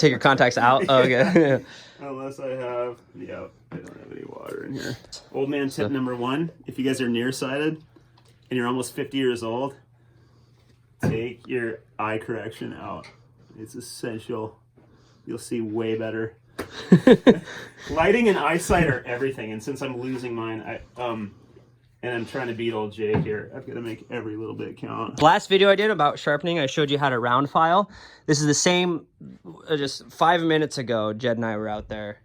take your contacts out? Oh, okay. Unless I have, yeah, I don't have any water in here. Old man tip number 1, if you guys are nearsighted and you're almost 50 years old, take your eye correction out. It's essential. You'll see way better. Lighting and eyesight are everything, and since I'm losing mine, and I'm trying to beat old Jake here, I've got to make every little bit count. Last video I did about sharpening, I showed you how to round file. This is the same, just 5 minutes ago, Jed and I were out there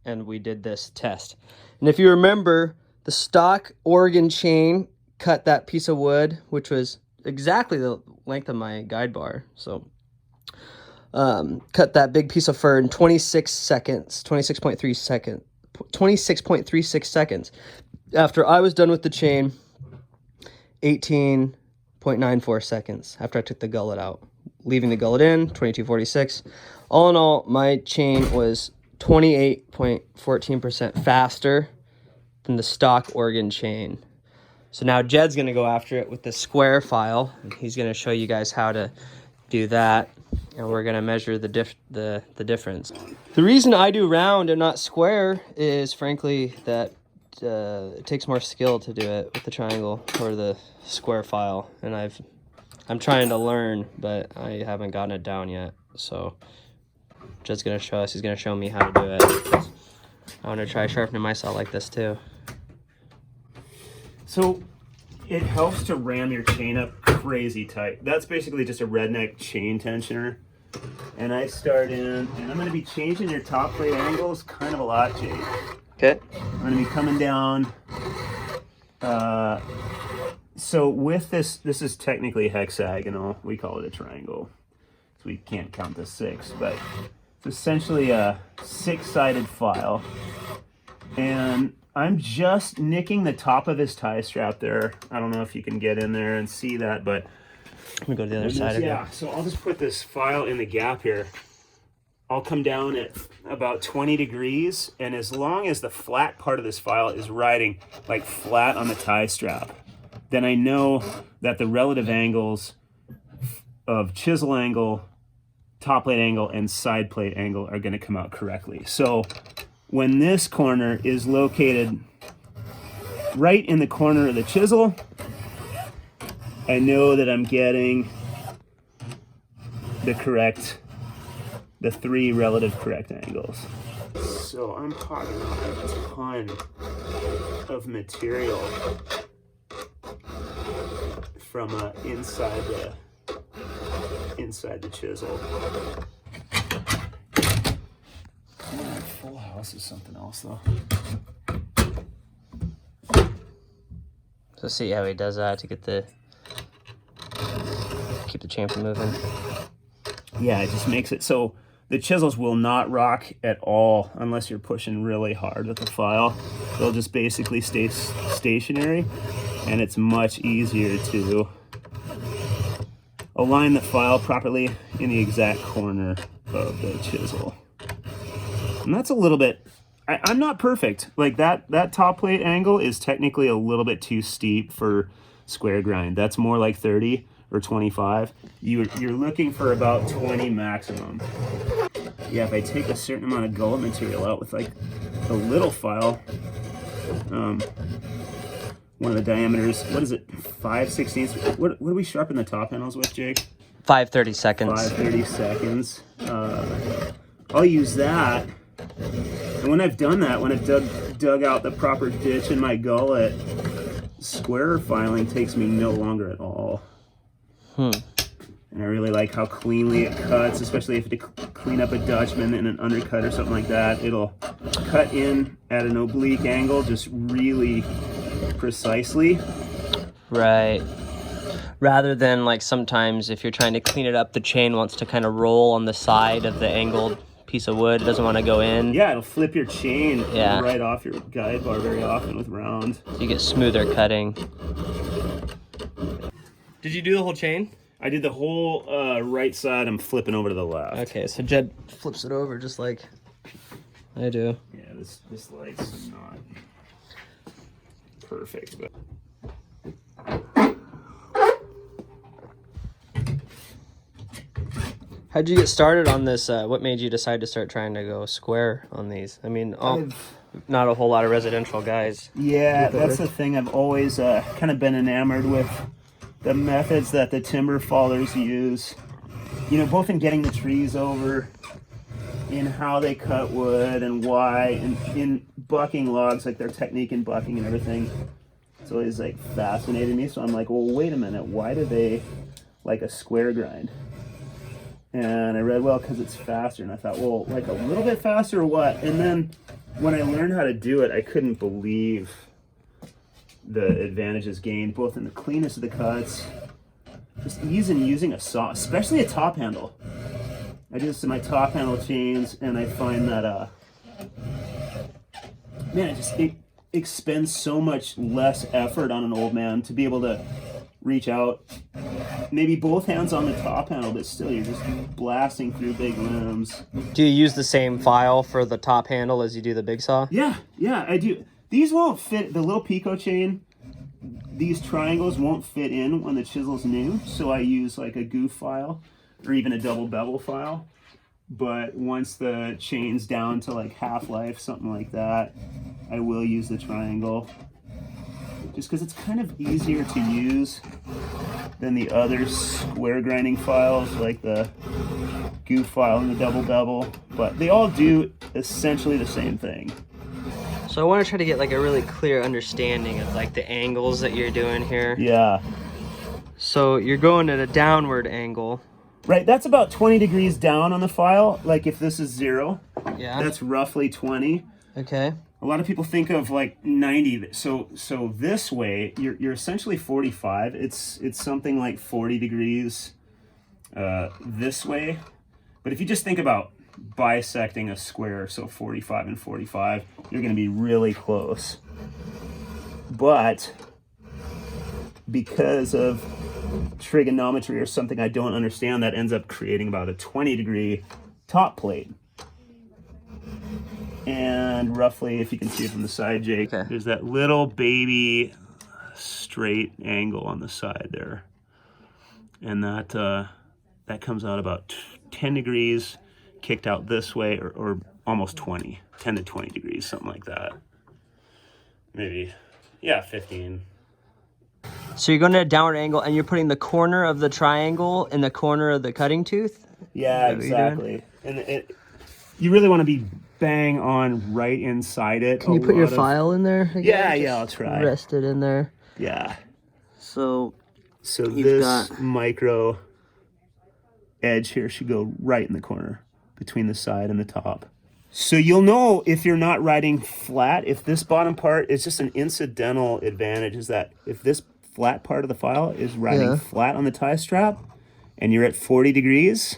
and we did this test. And if you remember, the stock Oregon chain cut that piece of wood, which was exactly the length of my guide bar. So cut that big piece of fur in 26 seconds, 26.36 seconds. After I was done with the chain, 18.94 seconds after I took the gullet out. Leaving the gullet in, 22.46. All in all, my chain was 28.14% faster than the stock Oregon chain. So now Jed's gonna go after it with the square file. He's gonna show you guys how to do that, and we're gonna measure the difference. The reason I do round and not square is frankly that it takes more skill to do it with the triangle or the square file, and I'm trying to learn, but I haven't gotten it down yet. So Jed's gonna show us. He's gonna show me how to do it. I want to try sharpening my saw like this too. So it helps to ram your chain up crazy tight. That's basically just a redneck chain tensioner. And I start in, and I'm going to be changing your top plate angles kind of a lot, Jake. Okay. I'm going to be coming down. So with this is technically hexagonal. We call it a triangle. So we can't count the 6, but it's essentially a 6-sided file. And I'm just nicking the top of this tie strap there. I don't know if you can get in there and see that, but Let me go to the other side of it. Yeah, so I'll just put this file in the gap here. I'll come down at about 20 degrees, and as long as the flat part of this file is riding like flat on the tie strap, then I know that the relative angles of chisel angle, top plate angle, and side plate angle are going to come out correctly. So when this corner is located right in the corner of the chisel, I know that I'm getting the 3 relative correct angles. So I'm talking about a ton of material from inside the chisel. Full house is something else though. So see how he does that to get keep the chain from moving. Yeah, it just makes it so the chisels will not rock at all unless you're pushing really hard with the file. They'll just basically stay stationary, and it's much easier to align the file properly in the exact corner of the chisel. And that's a little bit, I'm not perfect. Like that top plate angle is technically a little bit too steep for square grind. That's more like 30 or 25. You're looking for about 20 maximum. Yeah, if I take a certain amount of gullet material out with like a little file, one of the diameters, what is it, 5/16? What do we sharpen the top panels with, Jake? 5/30 seconds. 5/30 seconds. I'll use that. And when I've done that, when I've dug out the proper ditch in my gullet, square filing takes me no longer at all. And I really like how cleanly it cuts, especially if you clean up a Dutchman in an undercut or something like that. It'll cut in at an oblique angle just really precisely. Right. Rather than like sometimes if you're trying to clean it up, the chain wants to kind of roll on the side of the angled piece of wood. It doesn't want to go in. Yeah, it'll flip your chain right off your guide bar very often with round. So you get smoother cutting. Did you do the whole chain? I did the whole right side. I'm flipping over to the left. Okay, so Jed flips it over just like I do. Yeah, this light's not perfect, but How'd you get started on this? What made you decide to start trying to go square on these? I mean, not a whole lot of residential guys. Yeah, that's the thing. I've always kind of been enamored with the methods that the timber fallers use. You know, both in getting the trees over, in how they cut wood and why, and in bucking logs, like their technique in bucking and everything. It's always like fascinated me. So I'm like, well, wait a minute, why do they like a square grind? And I read, well, because it's faster. And I thought, well, like a little bit faster or what? And then when I learned how to do it, I couldn't believe the advantages gained, both in the cleanness of the cuts, just ease in using a saw, especially a top handle. I do this in my top handle chains, and I find that, man, it expends so much less effort on an old man to be able to reach out, maybe both hands on the top handle, but still you're just blasting through big limbs. Do you use the same file for the top handle as you do the big saw? Yeah, I do. These won't fit, the little Pico chain, these triangles won't fit in when the chisel's new, so I use like a goof file or even a double bevel file. But once the chain's down to like half-life, something like that, I will use the triangle. Just because it's kind of easier to use than the other square grinding files, like the goof file and the double bevel, but they all do essentially the same thing. So I want to try to get like a really clear understanding of like the angles that you're doing here. Yeah. So you're going at a downward angle. Right, that's about 20 degrees down on the file. Like if this is 0, yeah, that's roughly 20. Okay. A lot of people think of like 90. So this way, you're essentially 45. It's something like 40 degrees this way. But if you just think about bisecting a square, so 45 and 45, you're going to be really close. But because of trigonometry or something I don't understand, that ends up creating about a 20-degree top plate. And roughly, if you can see it from the side, Jake, okay, there's that little baby straight angle on the side there. And that comes out about 10 degrees kicked out this way, or almost 20, 10 to 20 degrees, something like that. Maybe, yeah, 15. So you're going at a downward angle, and you're putting the corner of the triangle in the corner of the cutting tooth? Yeah, exactly. And you really want to be bang on right inside it. Can you put your file in there again? Yeah, I'll try. Rest it in there. Yeah. So this micro edge here should go right in the corner between the side and the top. So you'll know if you're not riding flat, if this bottom part is just an incidental advantage, is that if this flat part of the file is riding flat on the tie strap and you're at 40 degrees,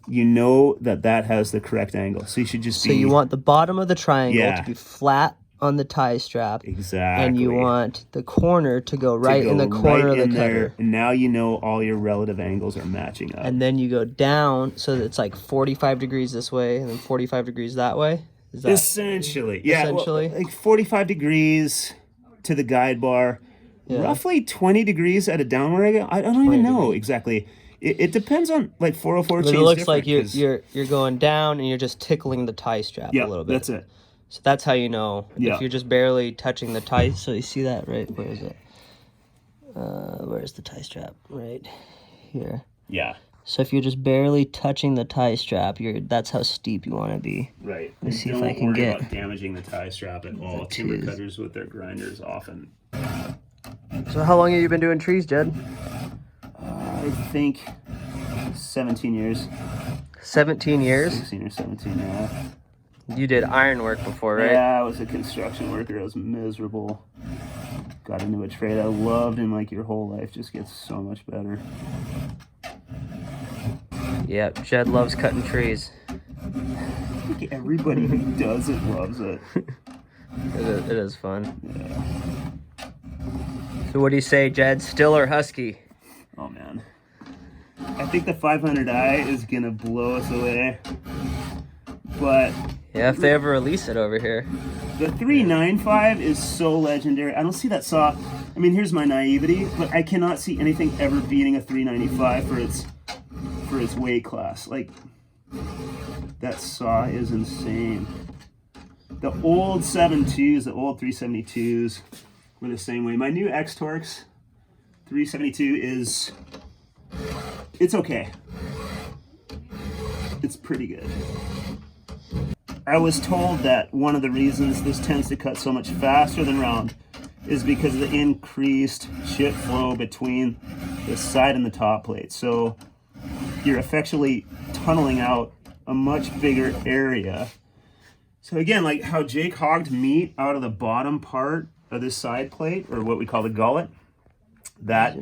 you know that has the correct angle. So you should just be... So you want the bottom of the triangle to be flat on the tie strap. Exactly. And you want the corner to go right in the corner of the cutter. And now you know all your relative angles are matching up. And then you go down, so that it's like 45 degrees this way and then 45 degrees that way? Is that essentially. Yeah, essentially? Well, like 45 degrees to the guide bar. Yeah. Roughly 20 degrees at a downward angle. I don't even know exactly. It depends on like 404 chains. It looks like you're going down and you're just tickling the tie strap a little bit. That's it. So that's how you know if you're just barely touching the tie. So you see that, right? Where is it? Where's the tie strap? Right here. Yeah. So if you're just barely touching the tie strap, that's how steep you want to be. Right. Let's see if I can get about damaging the tie strap at all. Timber cutters with their grinders often. So how long have you been doing trees, Jed? I think 17 years. 17 years? 16 or 17, yeah. You did ironwork before, right? Yeah, I was a construction worker. I was miserable. Got into a trade I loved, and like your whole life just gets so much better. Yeah, Jed loves cutting trees. I think everybody who does it loves it. It is fun. Yeah. So what do you say, Jed? Still or Husky? Oh, man. I think the 500i is going to blow us away. But... yeah, if they ever release it over here. The 395 is so legendary. I don't see that saw. I mean, here's my naivety, but I cannot see anything ever beating a 395 for its for its weight class. Like, that saw is insane. The old 7.2s, the old 372s were the same way. My new X-Torx 372 is, it's okay. It's pretty good. I was told that one of the reasons this tends to cut so much faster than round is because of the increased chip flow between the side and the top plate. So you're effectively tunneling out a much bigger area. So again, like how Jake hogged meat out of the bottom part of this side plate, or what we call the gullet, that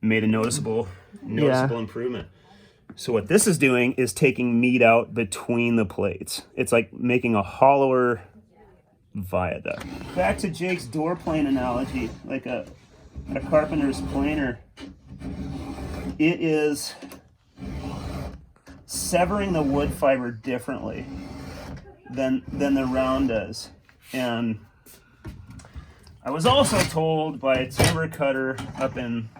made a noticeable improvement. So what this is doing is taking meat out between the plates. It's like making a hollower viaduct. Back to Jake's door plane analogy, like a carpenter's planer. It is severing the wood fiber differently than the round does. And I was also told by a timber cutter up in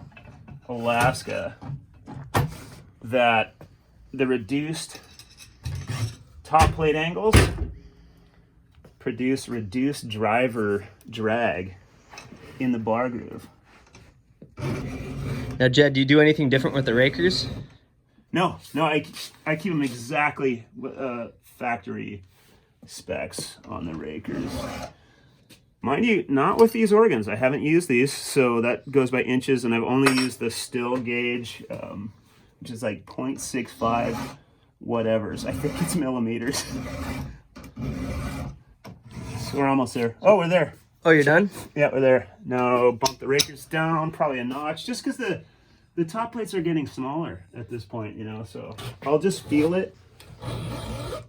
Alaska that the reduced top plate angles produce reduced driver drag in the bar groove. Now, Jed, do you do anything different with the Rakers? No, I keep them exactly factory specs on the Rakers. Mind you, not with these organs. I haven't used these, so that goes by inches, and I've only used the still gauge, which is like 0.65 whatevers. I think it's millimeters. So we're almost there. Oh, we're there. Oh, you're done? Yeah, we're there. Now bump the Rakers down probably a notch, just because the top plates are getting smaller at this point, you know. So I'll just feel it,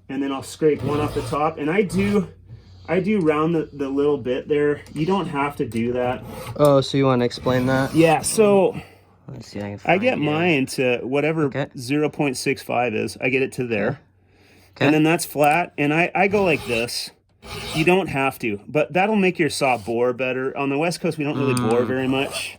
and then I'll scrape one off the top. And I do round the little bit there. You don't have to do that. Oh, so you want to explain that? Yeah, so let's see, I get mine to whatever 0.65 is. I get it to there. Okay. And then that's flat. And I go like this. You don't have to, but that'll make your saw bore better. On the West Coast, we don't really bore very much.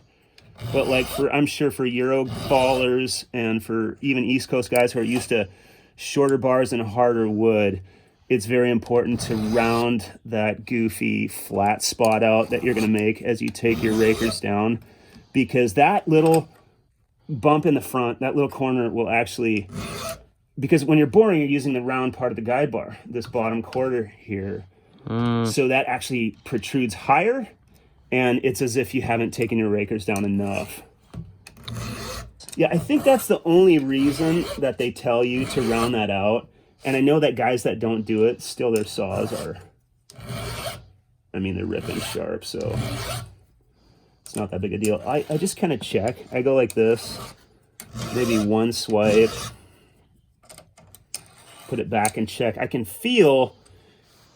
But like I'm sure for Euro ballers and for even East Coast guys who are used to shorter bars and harder wood, it's very important to round that goofy flat spot out that you're going to make as you take your Rakers down, because that little bump in the front, that little corner will actually, because when you're boring, you're using the round part of the guide bar, this bottom quarter here. So that actually protrudes higher, and it's as if you haven't taken your Rakers down enough. Yeah, I think that's the only reason that they tell you to round that out. And I know that guys that don't do it, still their saws are, I mean, they're ripping sharp, so it's not that big a deal. I just kind of check. I go like this, maybe one swipe, put it back and check. I can feel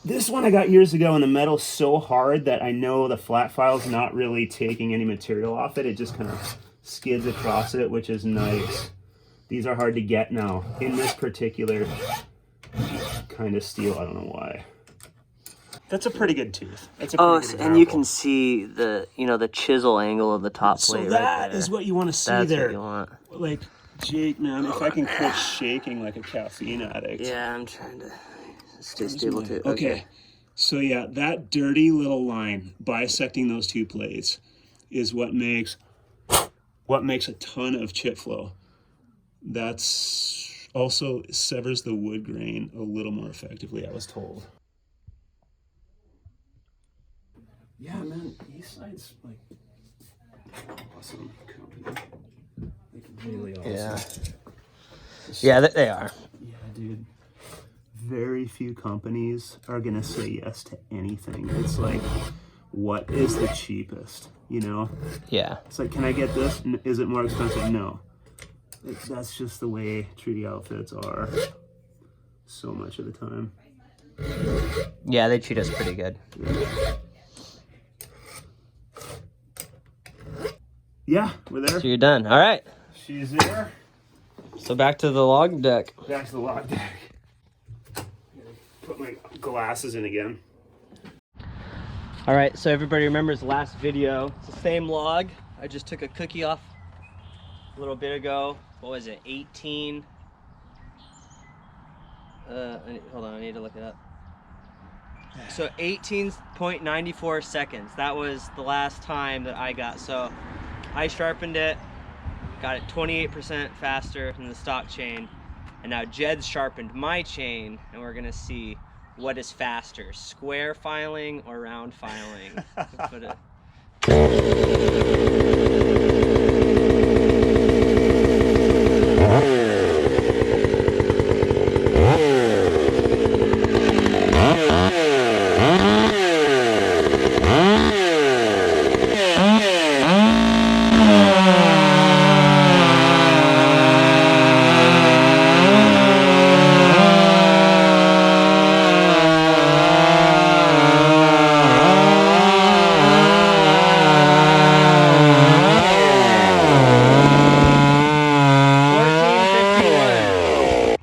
this one I got years ago, and the metal's so hard that I know the flat file's not really taking any material off it. It just kind of skids across it, which is nice. These are hard to get now in this particular kind of steel. I don't know why. That's a pretty good tooth. That's a pretty good and you can see the the chisel angle of the top plate. So that is what you want to see. That's there. what you want. Like, Jake, man, if I can quit shaking like a caffeine addict. Yeah, I'm trying to stay stable too. Okay. So yeah, that dirty little line bisecting those two plates is what makes a ton of chip flow. That's also severs the wood grain a little more effectively, I was told. Yeah, man, Eastside's like awesome company. Like really awesome. Yeah, they are. Yeah, dude. Very few companies are gonna say yes to anything. It's like, what is the cheapest? You know? Yeah. It's like, can I get this? Is it more expensive? No. That's just the way treaty outfits are so much of the time. Yeah, they treat us pretty good. Yeah, we're there. So you're done. All right. She's there. So back to the log deck. Back to the log deck. Put my glasses in again. All right, so everybody remembers last video. It's the same log. I just took a cookie off little bit ago. What was it? 18. Hold on, I need to look it up. So 18.94 seconds. That was the last time that I got. So I sharpened it, got it 28% faster than the stock chain. And now Jed's sharpened my chain, and we're gonna see what is faster, square filing or round filing. Put it.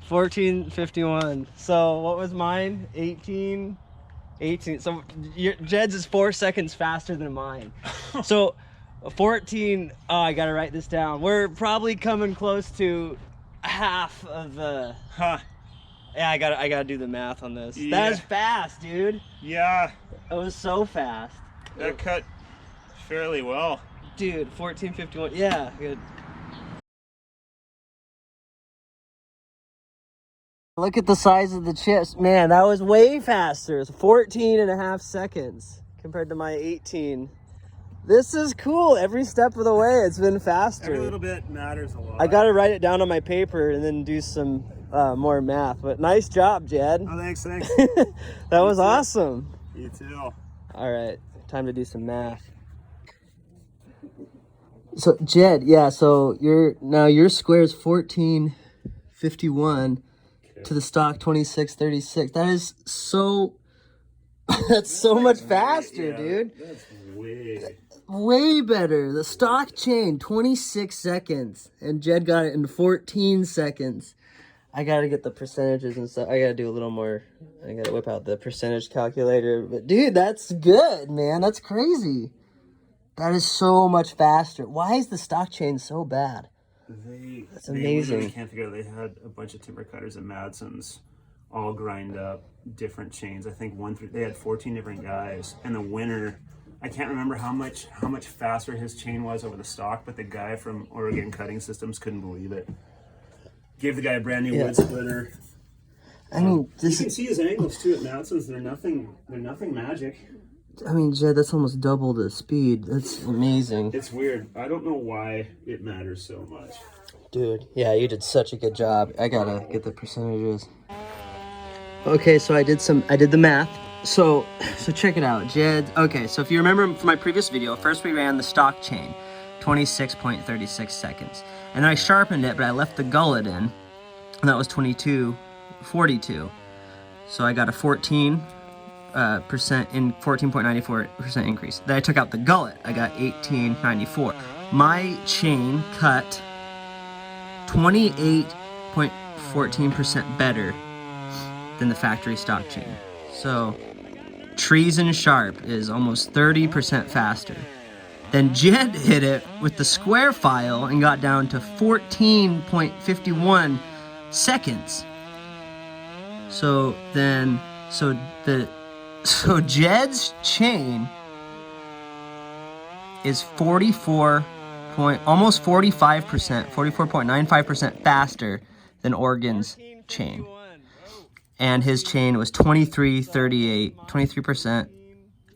14:51. So what was mine? 18. So Jed's is 4 seconds faster than mine. So 14. Oh, I gotta write this down. We're probably coming close to half of the. Huh. Yeah, I gotta do the math on this. Yeah. That is fast, dude. Yeah. It was so fast. That cut fairly well. Dude, 14:51. Yeah, good. Look at the size of the chips. Man, that was way faster. It's 14.5 seconds compared to my 18. This is cool. Every step of the way, it's been faster. Every little bit matters a lot. I got to write it down on my paper and then do some more math. But nice job, Jed. Oh, thanks. That was awesome. You too. All right, time to do some math. So, Jed, yeah, so your square is 14:51. To the stock 26:36. That is so. That's so much faster, dude. That's way better. The stock chain 26 seconds, and Jed got it in 14 seconds. I gotta get the percentages and stuff. I gotta do a little more. I gotta whip out the percentage calculator. But dude, that's good, man. That's crazy. That is so much faster. Why is the stock chain so bad? That's amazing. They can't figure out. They had a bunch of timber cutters at Madson's all grind up different chains. I think they had 14 different guys, and the winner, I can't remember how much faster his chain was over the stock, but the guy from Oregon Cutting Systems couldn't believe it. Gave the guy a brand new wood splitter. I mean, you can see his angles too at Madson's. They're nothing magic. I mean, Jed, that's almost double the speed. That's amazing. It's weird. I don't know why it matters so much. Dude, yeah, you did such a good job. I gotta get the percentages. Okay, so I did the math. So check it out, Jed. Okay, so if you remember from my previous video, first we ran the stock chain, 26.36 seconds. And then I sharpened it, but I left the gullet in, and that was 22.42. So I got a 14.94% increase. Then I took out the gullet. I got 18.94. My chain cut 28.14% better than the factory stock chain. So Treeson Sharp is almost 30% faster. Then Jed hit it with the square file and got down to 14.51 seconds. So Jed's chain is almost 45%, 44.95% faster than Oregon's chain. And his chain was 23%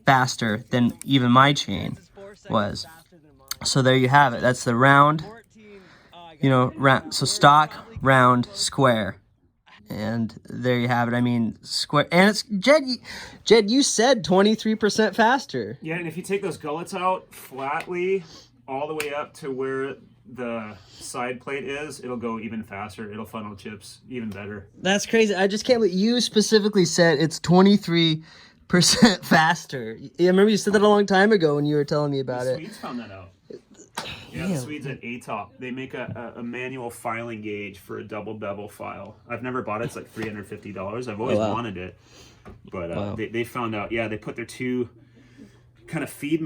faster than even my chain was. So there you have it. That's the round, so stock, round, square. And there you have it. I mean, square. And it's Jed, you said 23% faster. Yeah, and if you take those gullets out flatly all the way up to where the side plate is, it'll go even faster. It'll funnel chips even better. That's crazy. I just can't believe you specifically said it's 23% faster. I remember you said that a long time ago when you were telling me about it. The Swedes found that out. Yeah, the Swedes at ATOP, they make a manual filing gauge for a double bevel file. I've never bought it. It's like $350. I've always wanted it. But they found out, they put their two kind of feed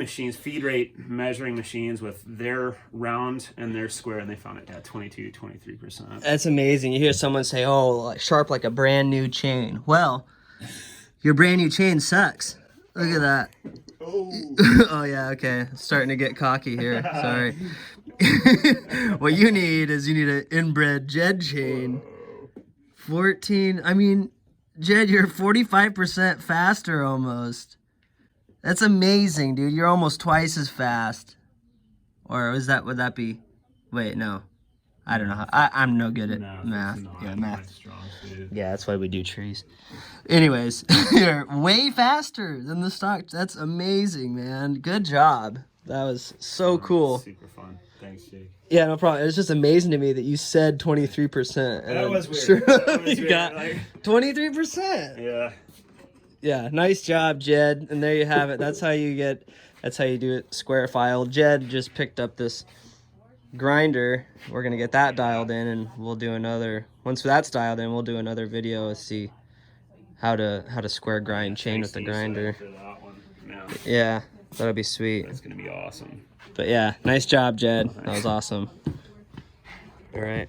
rate measuring machines with their round and their square, and they found it at 22-23%. That's amazing. You hear someone say, "Oh, sharp like a brand new chain." Well, your brand new chain sucks. Look at that. Oh, Oh yeah, okay. Starting to get cocky here. Sorry. What you need is an Inbred Jed chain. 14. I mean, Jed, you're 45% faster almost. That's amazing, dude. You're almost twice as fast. Or would that be? Wait, no. I don't know how. I'm no good at math. Yeah, math. strong suit. Yeah, that's why we do trees. Anyways, you're way faster than the stock. That's amazing, man. Good job. That was so cool. Super fun. Thanks, Jake. Yeah, no problem. It's just amazing to me that you said 23%. That was weird. Sure, That was you weird. got Like, 23%. yeah. Yeah, nice job, Jed. And there you have it. That's how you do it, square file. Jed just picked up this grinder. We're gonna get that dialed in, and we'll do another. Once that's dialed in, we'll do another video to see how to square grind chain with the grinder. For that one. Yeah, that'll be sweet. That's gonna be awesome. But yeah, nice job, Jed. That was awesome. All right.